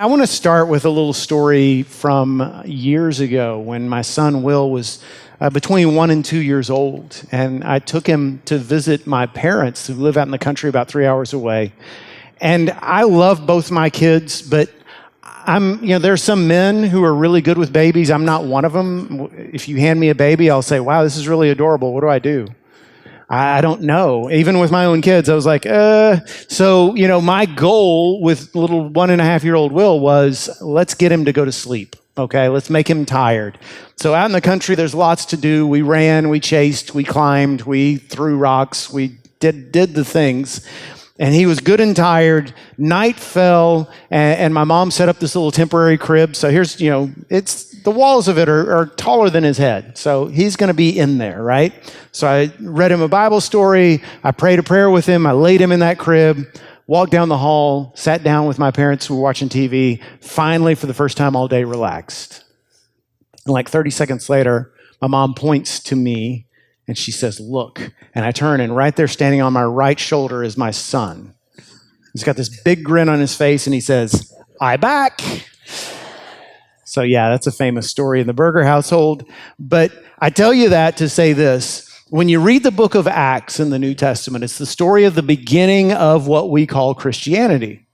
I want to start with a little story from years ago when my son Will was between 1 and 2 years old. And I took him to visit my parents who live out in the country about 3 hours away. And I love both my kids, but there are some men who are really good with babies. I'm not one of them. If you hand me a baby, I'll say, wow, this is really adorable. What do I do? I don't know. Even with my own kids, I was like, So, my goal with little 1.5-year-old Will was, let's get him to go to sleep. Okay, let's make him tired. So out in the country, there's lots to do. We ran, we chased, we climbed, we threw rocks, we did the things. And he was good and tired. Night fell, and my mom set up this little temporary crib. So here's, the walls of it are taller than his head. So he's going to be in there, right? So I read him a Bible story. I prayed a prayer with him. I laid him in that crib, walked down the hall, sat down with my parents who were watching TV, finally, for the first time all day, relaxed. And like 30 seconds later, my mom points to me, and she says, look. And I turn, and right there standing on my right shoulder is my son. He's got this big grin on his face, and he says, I back. So yeah, that's a famous story in the Berger household. But I tell you that to say this. When you read the book of Acts in the New Testament, it's the story of the beginning of what we call Christianity.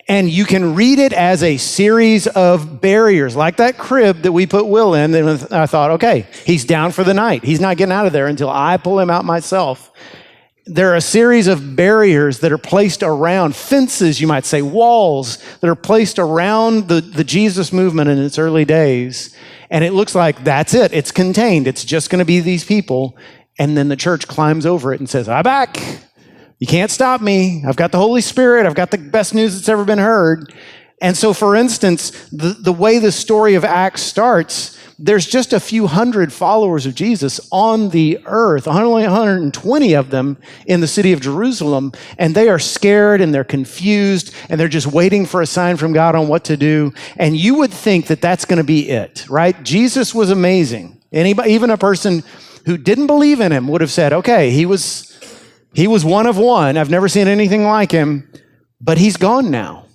And you can read it as a series of barriers, like that crib that we put Will in. And I thought, okay, he's down for the night. He's not getting out of there until I pull him out myself. There are a series of barriers that are placed around, fences, you might say, walls that are placed around the Jesus movement in its early days. And it looks like that's it. It's contained. It's just going to be these people. And then the church climbs over it and says, I'm back. You can't stop me. I've got the Holy Spirit. I've got the best news that's ever been heard. And so, for instance, the way the story of Acts starts, there's just a few hundred followers of Jesus on the earth, only 120 of them in the city of Jerusalem, and they are scared and they're confused and they're just waiting for a sign from God on what to do. And you would think that that's going to be it, right? Jesus was amazing. Anybody, even a person who didn't believe in him would have said, okay, he was one of one. I've never seen anything like him, but he's gone now.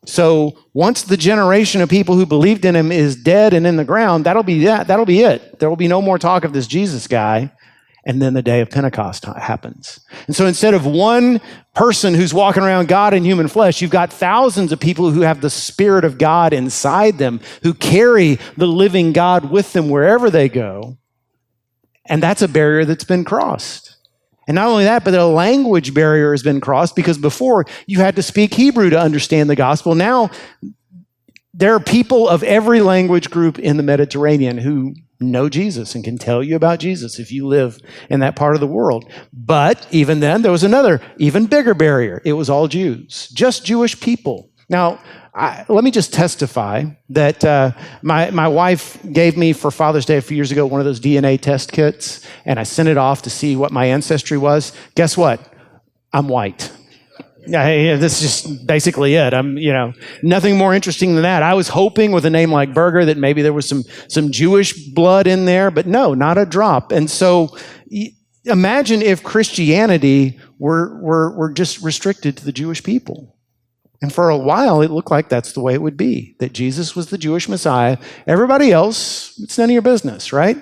So once the generation of people who believed in him is dead and in the ground, that'll be it. There will be no more talk of this Jesus guy. And then the day of Pentecost happens. And so instead of one person who's walking around God in human flesh, you've got thousands of people who have the Spirit of God inside them, who carry the living God with them wherever they go. And that's a barrier that's been crossed. And not only that, but a language barrier has been crossed, because before you had to speak Hebrew to understand the gospel. Now there are people of every language group in the Mediterranean who know Jesus and can tell you about Jesus if you live in that part of the world. But even then, there was another, even bigger barrier. It was all Jews, just Jewish people. Now, let me just testify that my wife gave me for Father's Day a few years ago one of those DNA test kits, and I sent it off to see what my ancestry was. Guess what? I'm white. Yeah, this is just basically it. I'm, nothing more interesting than that. I was hoping with a name like Berger that maybe there was some Jewish blood in there, but no, not a drop. And so imagine if Christianity were just restricted to the Jewish people. And for a while, it looked like that's the way it would be, that Jesus was the Jewish Messiah. Everybody else, it's none of your business, right?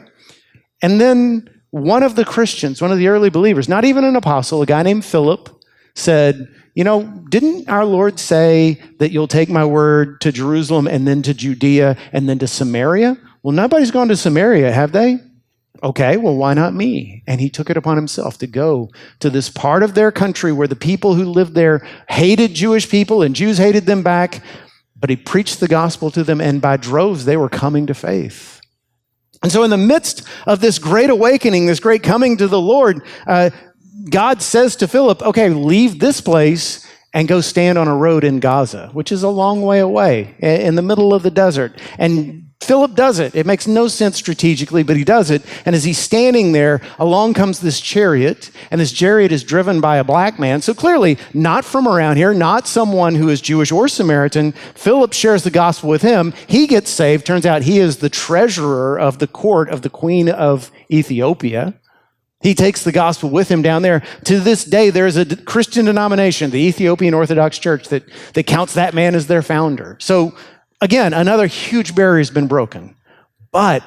And then one of the Christians, one of the early believers, not even an apostle, a guy named Philip, said, didn't our Lord say that you'll take my word to Jerusalem and then to Judea and then to Samaria? Well, nobody's gone to Samaria, have they? Okay, well, why not me? And he took it upon himself to go to this part of their country where the people who lived there hated Jewish people and Jews hated them back, but he preached the gospel to them, and by droves they were coming to faith. And so in the midst of this great awakening, this great coming to the Lord, God says to Philip, okay, leave this place and go stand on a road in Gaza, which is a long way away in the middle of the desert. And Philip does it. It makes no sense strategically, but he does it. And as he's standing there, along comes this chariot, and this chariot is driven by a black man. So clearly not from around here, not someone who is Jewish or Samaritan. Philip shares the gospel with him. He gets saved. Turns out he is the treasurer of the court of the queen of Ethiopia. He takes the gospel with him down there. To this day, there is a Christian denomination, the Ethiopian Orthodox Church, that counts that man as their founder. So again, another huge barrier has been broken. But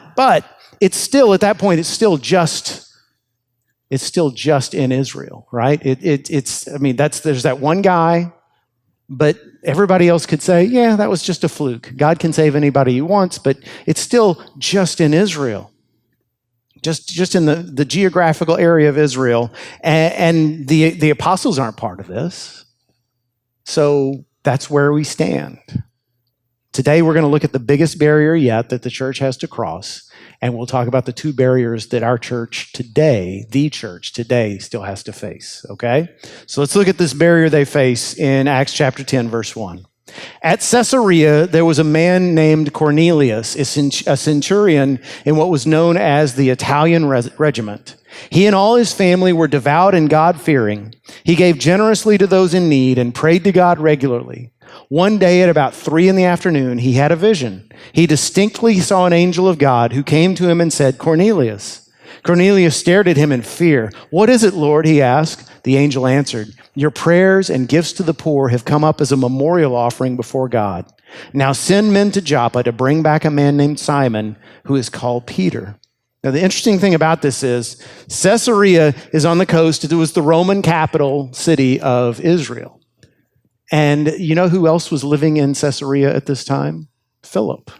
it's still, at that point, it's still just in Israel, right? There's that one guy, but everybody else could say, yeah, that was just a fluke. God can save anybody he wants, but it's still just in Israel. Just in the geographical area of Israel. And the apostles aren't part of this. So that's where we stand. Today, we're going to look at the biggest barrier yet that the church has to cross. And we'll talk about the two barriers that our church today, the church today, still has to face. Okay? So let's look at this barrier they face in Acts chapter 10, verse 1. At Caesarea, there was a man named Cornelius, a centurion in what was known as the Italian regiment. He and all his family were devout and God-fearing. He gave generously to those in need and prayed to God regularly. One day at about 3 p.m, he had a vision. He distinctly saw an angel of God who came to him and said, Cornelius. Cornelius stared at him in fear. What is it, Lord? He asked. The angel answered, your prayers and gifts to the poor have come up as a memorial offering before God. Now send men to Joppa to bring back a man named Simon, who is called Peter. Now, the interesting thing about this is Caesarea is on the coast. It was the Roman capital city of Israel. And you know who else was living in Caesarea at this time? Philip.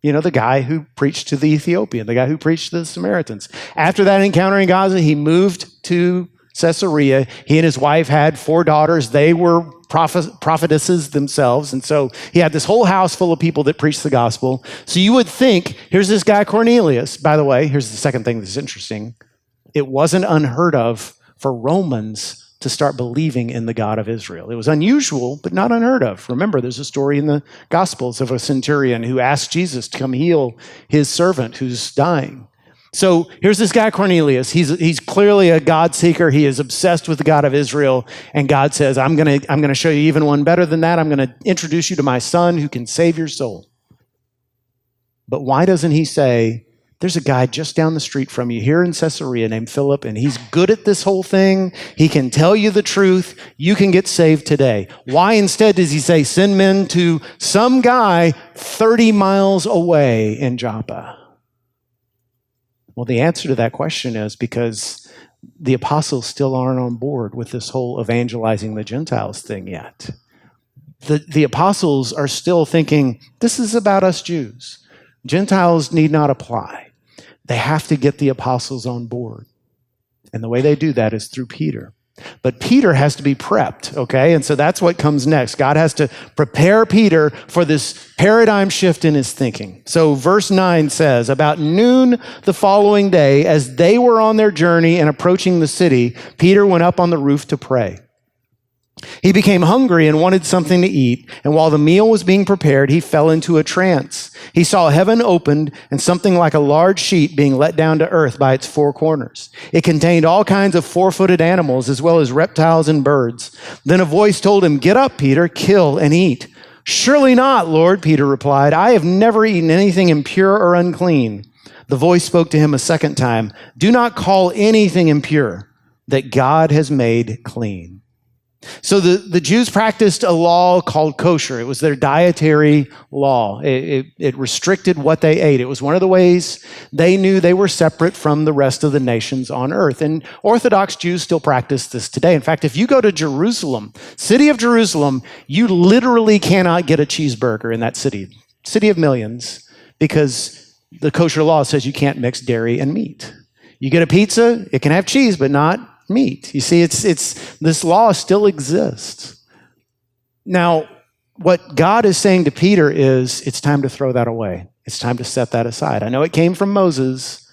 You know, the guy who preached to the Ethiopian, the guy who preached to the Samaritans. After that encounter in Gaza, he moved to Caesarea. He and his wife had 4 daughters. They were prophetesses themselves. And so he had this whole house full of people that preached the gospel. So you would think, here's this guy Cornelius. By the way, here's the second thing that's interesting. It wasn't unheard of for Romans to start believing in the God of Israel. It was unusual, but not unheard of. Remember, there's a story in the Gospels of a centurion who asked Jesus to come heal his servant who's dying. So here's this guy Cornelius. He's clearly a God seeker. He is obsessed with the God of Israel. And God says, I'm gonna show you even one better than that. I'm gonna introduce you to my son who can save your soul. But why doesn't he say, there's a guy just down the street from you here in Caesarea named Philip, and he's good at this whole thing. He can tell you the truth. You can get saved today. Why instead does he say, send men to some guy 30 miles away in Joppa? Well, the answer to that question is because the apostles still aren't on board with this whole evangelizing the Gentiles thing yet. The apostles are still thinking, this is about us Jews. Gentiles need not apply. They have to get the apostles on board. And the way they do that is through Peter. But Peter has to be prepped, okay? And so that's what comes next. God has to prepare Peter for this paradigm shift in his thinking. So verse 9 says, about noon the following day, as they were on their journey and approaching the city, Peter went up on the roof to pray. He became hungry and wanted something to eat, and while the meal was being prepared, he fell into a trance. He saw heaven opened and something like a large sheet being let down to earth by its 4 corners. It contained all kinds of 4-footed animals as well as reptiles and birds. Then a voice told him, get up, Peter, kill and eat. Surely not, Lord, Peter replied. I have never eaten anything impure or unclean. The voice spoke to him a second time. Do not call anything impure that God has made clean. So the Jews practiced a law called kosher. It was their dietary law. It restricted what they ate. It was one of the ways they knew they were separate from the rest of the nations on earth. And Orthodox Jews still practice this today. In fact, if you go to Jerusalem, city of Jerusalem, you literally cannot get a cheeseburger in that city of millions, because the kosher law says you can't mix dairy and meat. You get a pizza, it can have cheese, but not meat. You see, it's this law still exists. Now, what God is saying to Peter is, it's time to throw that away. It's time to set that aside. I know it came from Moses,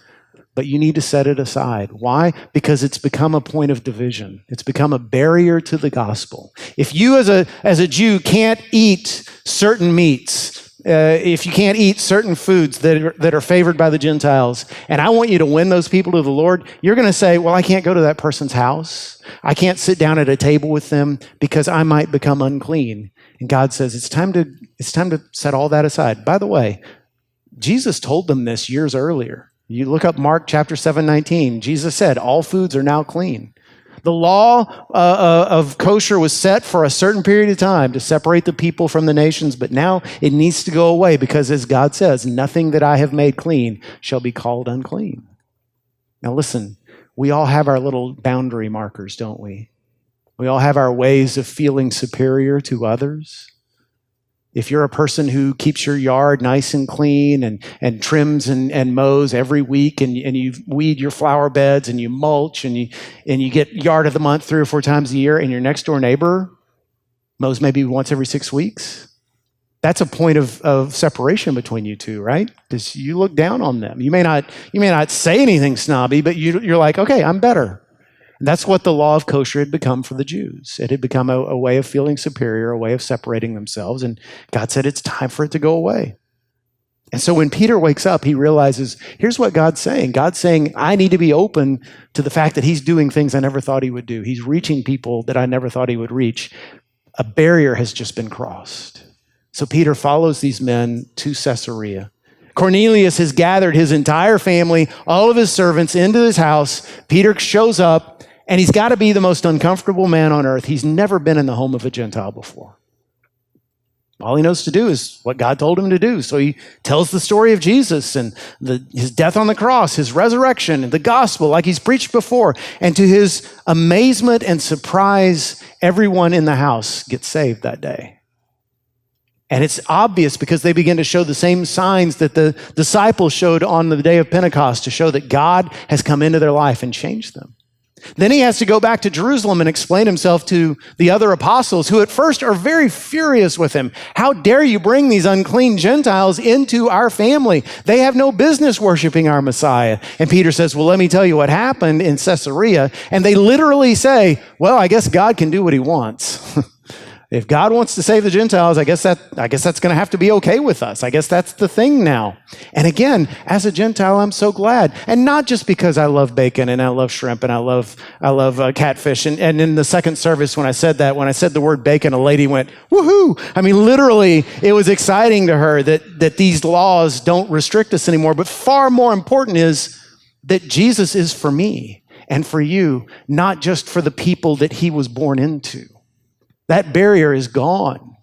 but you need to set it aside. Why? Because it's become a point of division. It's become a barrier to the gospel. If you as a Jew can't eat certain meats, if you can't eat certain foods that are favored by the Gentiles, and I want you to win those people to the Lord, you're going to say, well, I can't go to that person's house. I can't sit down at a table with them because I might become unclean. And God says, it's time to set all that aside. By the way, Jesus told them this years earlier. You look up Mark chapter 7:19. Jesus said, all foods are now clean. The law of kosher was set for a certain period of time to separate the people from the nations, but now it needs to go away because, as God says, nothing that I have made clean shall be called unclean. Now listen, we all have our little boundary markers, don't we? We all have our ways of feeling superior to others. If you're a person who keeps your yard nice and clean and trims and mows every week and you weed your flower beds and you mulch and you get yard of the month 3 or 4 times a year, and your next door neighbor mows maybe once every 6 weeks, that's a point of separation between you two, right? Because you look down on them. You may not say anything snobby, but you're like, okay, I'm better. And that's what the law of kosher had become for the Jews. It had become a way of feeling superior, a way of separating themselves. And God said it's time for it to go away. And so when Peter wakes up, he realizes, here's what God's saying. God's saying, I need to be open to the fact that he's doing things I never thought he would do. He's reaching people that I never thought he would reach. A barrier has just been crossed. So Peter follows these men to Caesarea. Cornelius has gathered his entire family, all of his servants, into his house. Peter shows up. And he's got to be the most uncomfortable man on earth. He's never been in the home of a Gentile before. All he knows to do is what God told him to do. So he tells the story of Jesus and his death on the cross, his resurrection, and the gospel like he's preached before. And to his amazement and surprise, everyone in the house gets saved that day. And it's obvious because they begin to show the same signs that the disciples showed on the day of Pentecost to show that God has come into their life and changed them. Then he has to go back to Jerusalem and explain himself to the other apostles, who at first are very furious with him. How dare you bring these unclean Gentiles into our family? They have no business worshiping our Messiah. And Peter says, well, let me tell you what happened in Caesarea. And they literally say, well, I guess God can do what he wants. If God wants to save the Gentiles, I guess that's going to have to be okay with us. I guess that's the thing now. And again, as a Gentile, I'm so glad. And not just because I love bacon and I love shrimp and I love catfish. And in the second service, when I said the word bacon, a lady went, woohoo! I mean, literally, it was exciting to her that these laws don't restrict us anymore. But far more important is that Jesus is for me and for you, not just for the people that he was born into. That barrier is gone.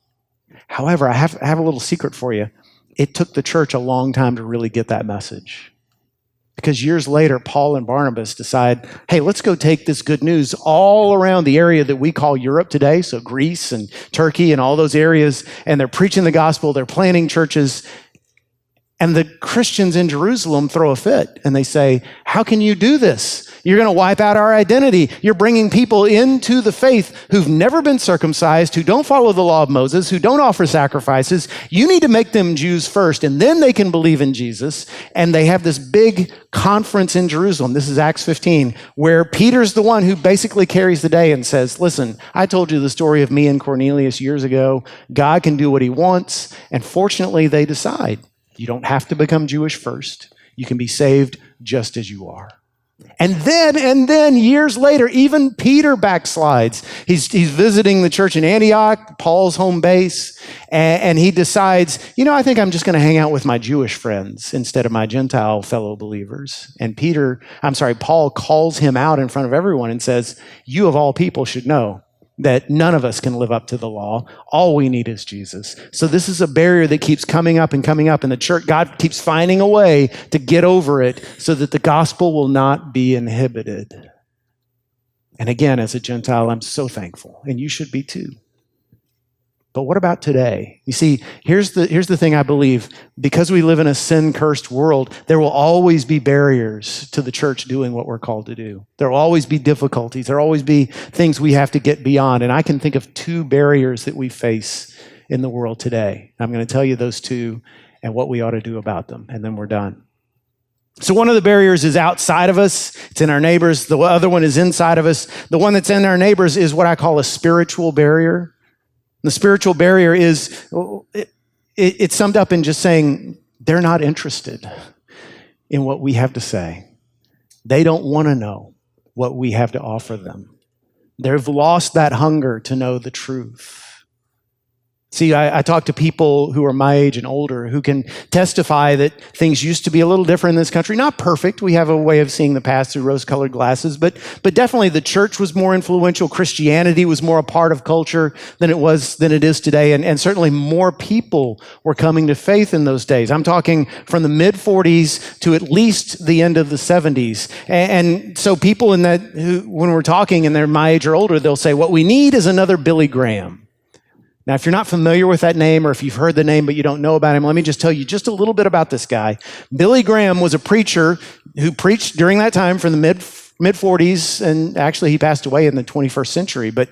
However, I have a little secret for you. It took the church a long time to really get that message. Because years later, Paul and Barnabas decide, hey, let's go take this good news all around the area that we call Europe today, so Greece and Turkey and all those areas, and they're preaching the gospel, they're planting churches, and the Christians in Jerusalem throw a fit, and they say, how can you do this? You're going to wipe out our identity. You're bringing people into the faith who've never been circumcised, who don't follow the law of Moses, who don't offer sacrifices. You need to make them Jews first, and then they can believe in Jesus. And they have this big conference in Jerusalem. This is Acts 15, where Peter's the one who basically carries the day and says, listen, I told you the story of me and Cornelius years ago. God can do what he wants. And fortunately, they decide you don't have to become Jewish first. You can be saved just as you are. And then years later, even Peter backslides. He's visiting the church in Antioch, Paul's home base, and he decides, I think I'm just going to hang out with my Jewish friends instead of my Gentile fellow believers. And Paul calls him out in front of everyone and says, you of all people should know that none of us can live up to the law. All we need is Jesus. So this is a barrier that keeps coming up, and the church, God keeps finding a way to get over it so that the gospel will not be inhibited. And again, as a Gentile, I'm so thankful, and you should be too. But what about today? You see, here's the thing I believe. Because we live in a sin-cursed world, there will always be barriers to the church doing what we're called to do. There will always be difficulties. There will always be things we have to get beyond. And I can think of 2 barriers that we face in the world today. I'm going to tell you those 2 and what we ought to do about them, and then we're done. So one of the barriers is outside of us. It's in our neighbors. The other one is inside of us. The one that's in our neighbors is what I call a spiritual barrier. The spiritual barrier is, it's summed up in just saying, they're not interested in what we have to say. They don't want to know what we have to offer them. They've lost that hunger to know the truth. See, I talk to people who are my age and older who can testify that things used to be a little different in this country. Not perfect. We have a way of seeing the past through rose-colored glasses, but definitely the church was more influential. Christianity was more a part of culture than it is today, and certainly more people were coming to faith in those days. I'm talking from the mid-40s to at least the end of the 70s. And so people in that, when we're talking and they're my age or older, they'll say, what we need is another Billy Graham. Now, if you're not familiar with that name, or if you've heard the name but you don't know about him, let me just tell you just a little bit about this guy. Billy Graham was a preacher who preached during that time from the mid-40s, and actually he passed away in the 21st century. But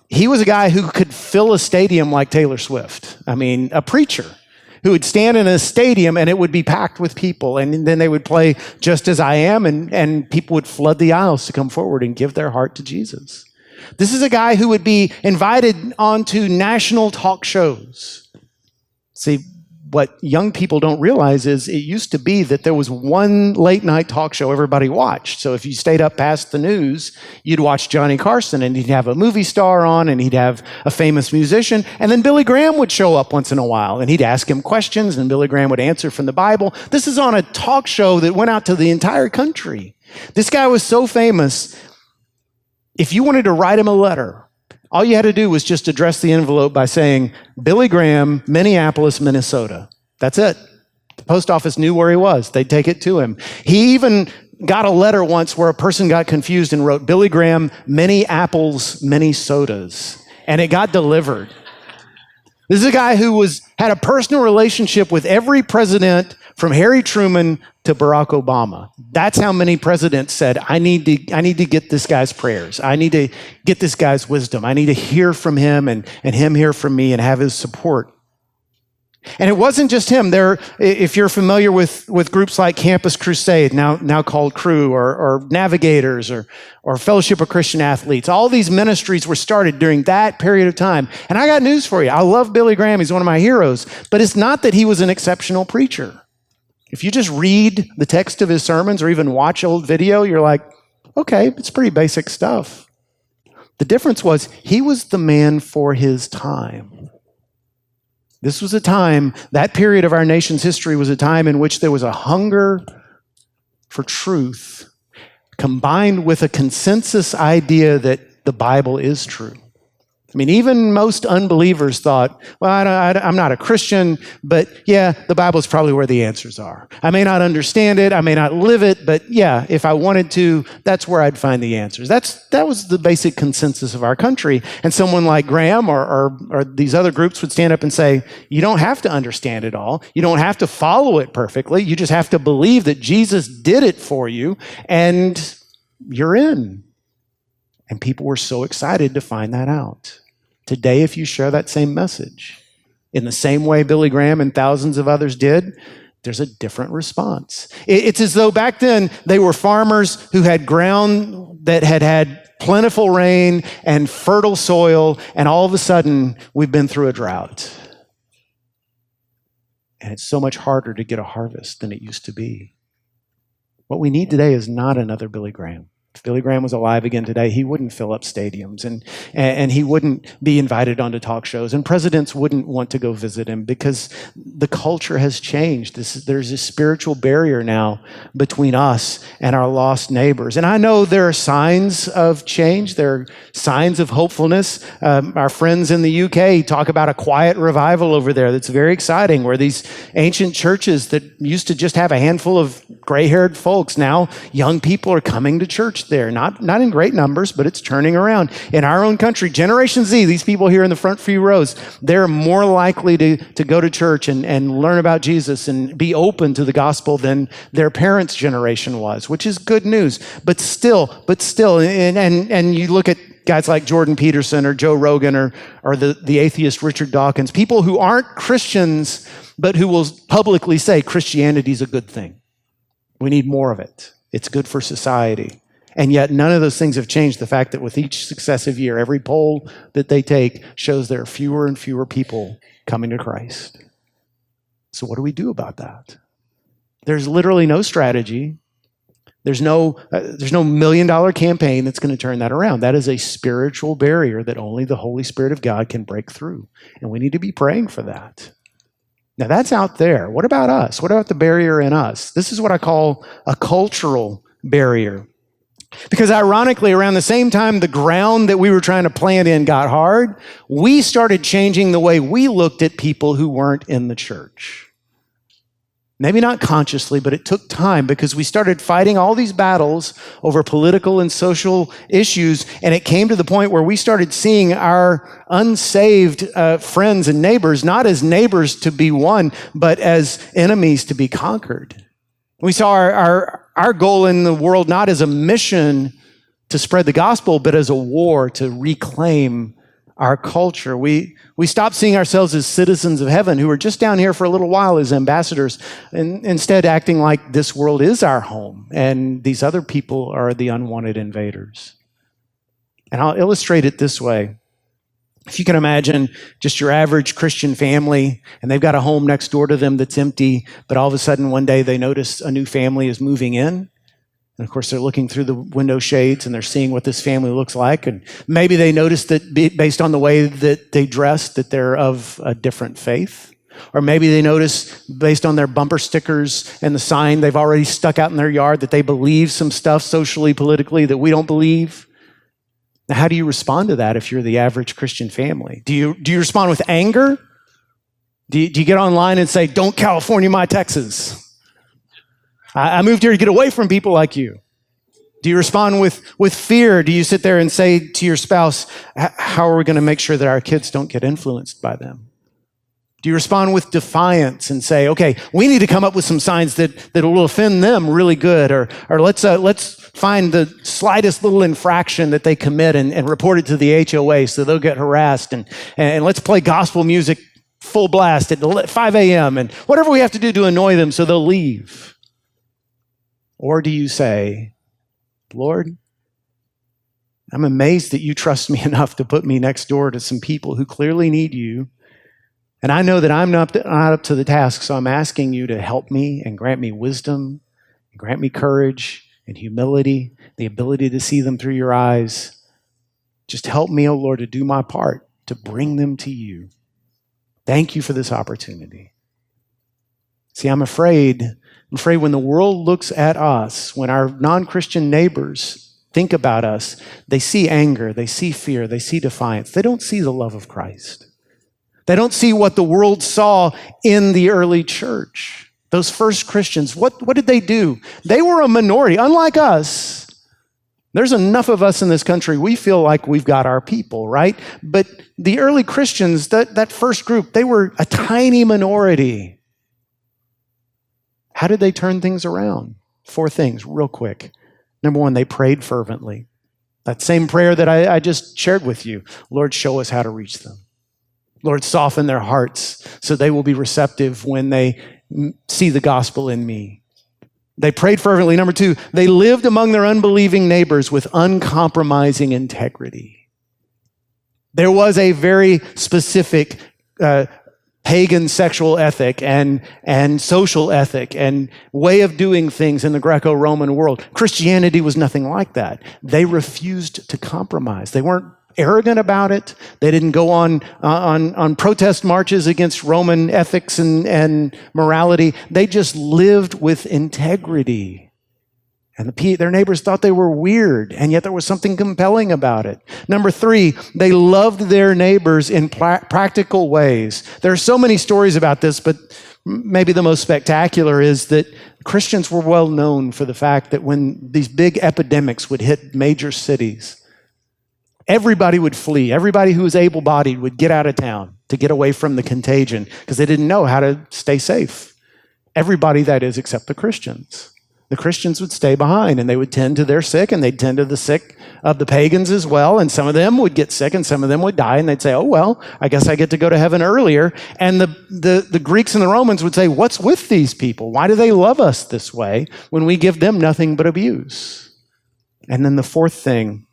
he was a guy who could fill a stadium like Taylor Swift. I mean, a preacher who would stand in a stadium and it would be packed with people, and then they would play Just As I Am, and people would flood the aisles to come forward and give their heart to Jesus. This is a guy who would be invited onto national talk shows. See, what young people don't realize is it used to be that there was one late night talk show everybody watched. So if you stayed up past the news, you'd watch Johnny Carson, and he'd have a movie star on, and he'd have a famous musician, and then Billy Graham would show up once in a while, and he'd ask him questions, and Billy Graham would answer from the Bible. This is on a talk show that went out to the entire country. This guy was so famous, if you wanted to write him a letter, all you had to do was just address the envelope by saying, Billy Graham, Minneapolis, Minnesota. That's it. The post office knew where he was. They'd take it to him. He even got a letter once where a person got confused and wrote, Billy Graham, many apples, many sodas. And it got delivered. This is a guy who had a personal relationship with every president from Harry Truman to Barack Obama. That's how many presidents said, I need to get this guy's prayers. I need to get this guy's wisdom. I need to hear from him and him hear from me and have his support. And it wasn't just him. If you're familiar with groups like Campus Crusade, now called Cru, or Navigators, or Fellowship of Christian Athletes, all these ministries were started during that period of time. And I got news for you. I love Billy Graham. He's one of my heroes. But it's not that he was an exceptional preacher. If you just read the text of his sermons or even watch old video, you're like, okay, it's pretty basic stuff. The difference was he was the man for his time. This was a time, that period of our nation's history was a time in which there was a hunger for truth combined with a consensus idea that the Bible is true. I mean, even most unbelievers thought, well, I'm not a Christian, but yeah, the Bible is probably where the answers are. I may not understand it, I may not live it, but yeah, if I wanted to, that's where I'd find the answers. That was the basic consensus of our country. And someone like Graham or these other groups would stand up and say, you don't have to understand it all. You don't have to follow it perfectly. You just have to believe that Jesus did it for you, and you're in. And people were so excited to find that out. Today, if you share that same message in the same way Billy Graham and thousands of others did, there's a different response. It's as though back then they were farmers who had ground that had plentiful rain and fertile soil, and all of a sudden we've been through a drought. And it's so much harder to get a harvest than it used to be. What we need today is not another Billy Graham. If Billy Graham was alive again today, he wouldn't fill up stadiums, and he wouldn't be invited onto talk shows, and presidents wouldn't want to go visit him because the culture has changed. There's a spiritual barrier now between us and our lost neighbors. And I know there are signs of change. There are signs of hopefulness. Our friends in the UK talk about a quiet revival over there that's very exciting, where these ancient churches that used to just have a handful of gray-haired folks, now young people are coming to church there, not in great numbers, but it's turning around. In our own country, Generation Z, these people here in the front few rows, they're more likely to go to church and learn about Jesus and be open to the gospel than their parents' generation was, which is good news. But still, and you look at guys like Jordan Peterson or Joe Rogan or the atheist Richard Dawkins, people who aren't Christians, but who will publicly say Christianity is a good thing. We need more of it. It's good for society. And yet none of those things have changed the fact that with each successive year, every poll that they take shows there are fewer and fewer people coming to Christ. So what do we do about that? There's literally no strategy. There's no $1 million campaign that's going to turn that around. That is a spiritual barrier that only the Holy Spirit of God can break through. And we need to be praying for that. Now that's out there. What about us? What about the barrier in us? This is what I call a cultural barrier. Because ironically, around the same time the ground that we were trying to plant in got hard, we started changing the way we looked at people who weren't in the church. Maybe not consciously, but it took time because we started fighting all these battles over political and social issues, and it came to the point where we started seeing our unsaved friends and neighbors not as neighbors to be won, but as enemies to be conquered. We saw our goal in the world not as a mission to spread the gospel, but as a war to reclaim our culture. We stopped seeing ourselves as citizens of heaven who were just down here for a little while as ambassadors, and instead acting like this world is our home and these other people are the unwanted invaders. And I'll illustrate it this way. If you can imagine just your average Christian family, and they've got a home next door to them that's empty, but all of a sudden one day they notice a new family is moving in. And of course, they're looking through the window shades and they're seeing what this family looks like. And maybe they notice that based on the way that they dress, that they're of a different faith. Or maybe they notice based on their bumper stickers and the sign they've already stuck out in their yard that they believe some stuff socially, politically that we don't believe. Now, how do you respond to that if you're the average Christian family? Do you respond with anger? Do you get online and say, "Don't California my Texas"? I moved here to get away from people like you. Do you respond with fear? Do you sit there and say to your spouse, "How are we going to make sure that our kids don't get influenced by them?" Do you respond with defiance and say, "Okay, we need to come up with some signs that will offend them really good, or let's find the slightest little infraction that they commit and report it to the HOA so they'll get harassed, and let's play gospel music full blast at 5 a.m. and whatever we have to do to annoy them so they'll leave"? Or do you say, "Lord, I'm amazed that you trust me enough to put me next door to some people who clearly need you. And I know that I'm not up to the task, so I'm asking you to help me and grant me wisdom, and grant me courage and humility, the ability to see them through your eyes. Just help me, oh Lord, to do my part, to bring them to you. Thank you for this opportunity." See, I'm afraid when the world looks at us, when our non-Christian neighbors think about us, they see anger, they see fear, they see defiance. They don't see the love of Christ. They don't see what the world saw in the early church. Those first Christians, what did they do? They were a minority, unlike us. There's enough of us in this country, we feel like we've got our people, right? But the early Christians, that first group, they were a tiny minority. How did they turn things around? 4 things, real quick. Number 1, they prayed fervently. That same prayer that I just shared with you. Lord, show us how to reach them. Lord, soften their hearts so they will be receptive when they see the gospel in me. They prayed fervently. Number 2, they lived among their unbelieving neighbors with uncompromising integrity. There was a very specific pagan sexual ethic and social ethic and way of doing things in the Greco-Roman world. Christianity was nothing like that. They refused to compromise. They weren't arrogant about it. They didn't go on protest marches against Roman ethics and morality. They just lived with integrity. And their neighbors thought they were weird, and yet there was something compelling about it. Number 3, they loved their neighbors in practical ways. There are so many stories about this, but maybe the most spectacular is that Christians were well known for the fact that when these big epidemics would hit major cities, everybody would flee. Everybody who was able-bodied would get out of town to get away from the contagion because they didn't know how to stay safe. Everybody, that is, except the Christians. The Christians would stay behind and they would tend to their sick and they'd tend to the sick of the pagans as well. And some of them would get sick and some of them would die. And they'd say, "Oh, well, I guess I get to go to heaven earlier." And the Greeks and the Romans would say, "What's with these people? Why do they love us this way when we give them nothing but abuse?" And then the 4th thing,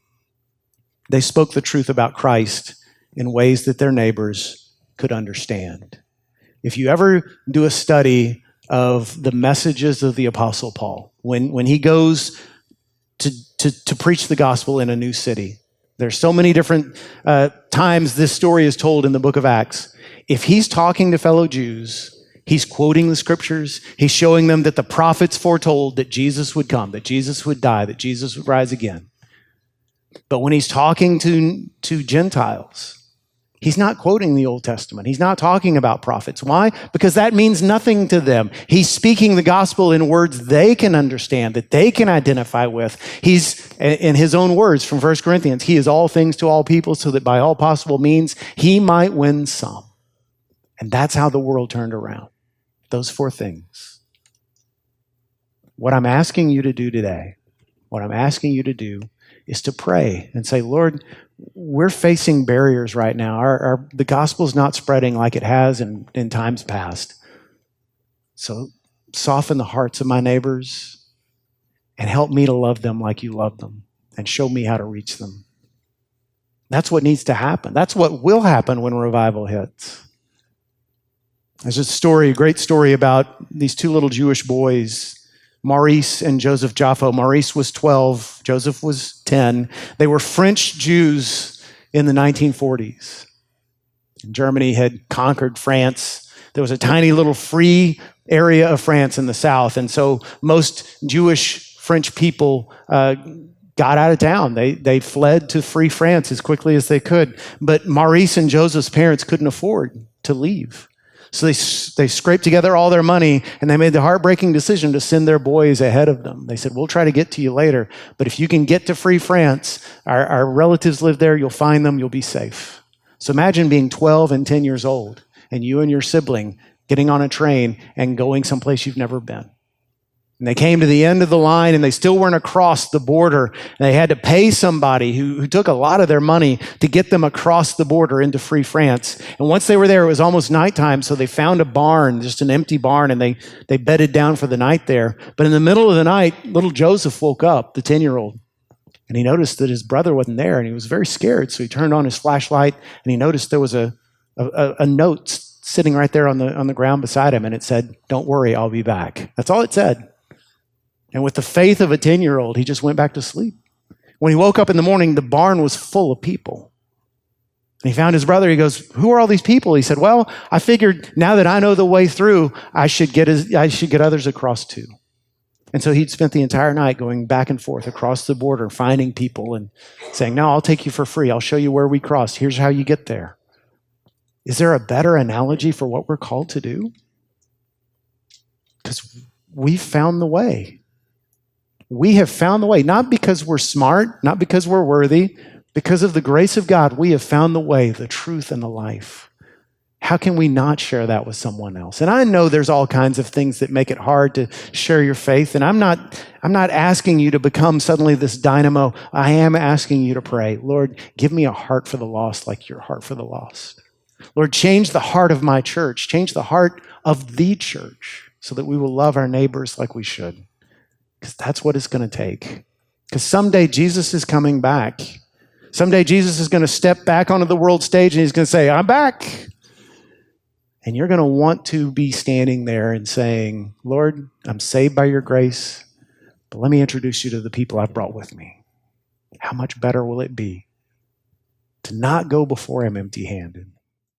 they spoke the truth about Christ in ways that their neighbors could understand. If you ever do a study of the messages of the Apostle Paul. When he goes to preach the gospel in a new city. There's so many different times this story is told in the book of Acts. If he's talking to fellow Jews, he's quoting the scriptures. He's showing them that the prophets foretold that Jesus would come, that Jesus would die, that Jesus would rise again. But when he's talking to Gentiles, he's not quoting the Old Testament. He's not talking about prophets. Why? Because that means nothing to them. He's speaking the gospel in words they can understand, that they can identify with. He's, in his own words from 1 Corinthians, he is all things to all people so that by all possible means he might win some. And that's how the world turned around. Those four things. What I'm asking you to do today, what I'm asking you to do is to pray and say, Lord, we're facing barriers right now. The gospel's not spreading like it has in times past. So soften the hearts of my neighbors and help me to love them like you love them and show me how to reach them. That's what needs to happen. That's what will happen when revival hits. There's a great story about these two little Jewish boys, Maurice and Joseph Jaffo. Maurice was 12, Joseph was 10. They were French Jews in the 1940s. Germany had conquered France. There was a tiny little free area of France in the south, and so most Jewish French people got out of town. They fled to free France as quickly as they could. But Maurice and Joseph's parents couldn't afford to leave. So they scraped together all their money, and they made the heartbreaking decision to send their boys ahead of them. They said, we'll try to get to you later, but if you can get to free France, our relatives live there, you'll find them, you'll be safe. So imagine being 12 and 10 years old, and you and your sibling getting on a train and going someplace you've never been. And they came to the end of the line, and they still weren't across the border. And they had to pay somebody who took a lot of their money to get them across the border into free France. And once they were there, it was almost nighttime, so they found a barn, just an empty barn, and they bedded down for the night there. But in the middle of the night, little Joseph woke up, the 10-year-old, and he noticed that his brother wasn't there, and he was very scared. So he turned on his flashlight, and he noticed there was a note sitting right there on the ground beside him, and it said, "Don't worry, I'll be back." That's all it said. And with the faith of a 10-year-old, he just went back to sleep. When he woke up in the morning, the barn was full of people. And he found his brother. He goes, "Who are all these people?" He said, "Well, I figured now that I know the way through, I should get others across too." And so he'd spent the entire night going back and forth across the border, finding people and saying, "No, I'll take you for free. I'll show you where we crossed. Here's how you get there." Is there a better analogy for what we're called to do? Because we've found the way. We have found the way, not because we're smart, not because we're worthy, because of the grace of God, we have found the way, the truth, and the life. How can we not share that with someone else? And I know there's all kinds of things that make it hard to share your faith, and I'm not asking you to become suddenly this dynamo. I am asking you to pray, Lord, give me a heart for the lost like your heart for the lost. Lord, change the heart of my church, change the heart of the church so that we will love our neighbors like we should. Because that's what it's going to take. Because someday Jesus is coming back. Someday Jesus is going to step back onto the world stage and he's going to say, "I'm back." And you're going to want to be standing there and saying, "Lord, I'm saved by your grace, but let me introduce you to the people I've brought with me." How much better will it be to not go before him empty-handed,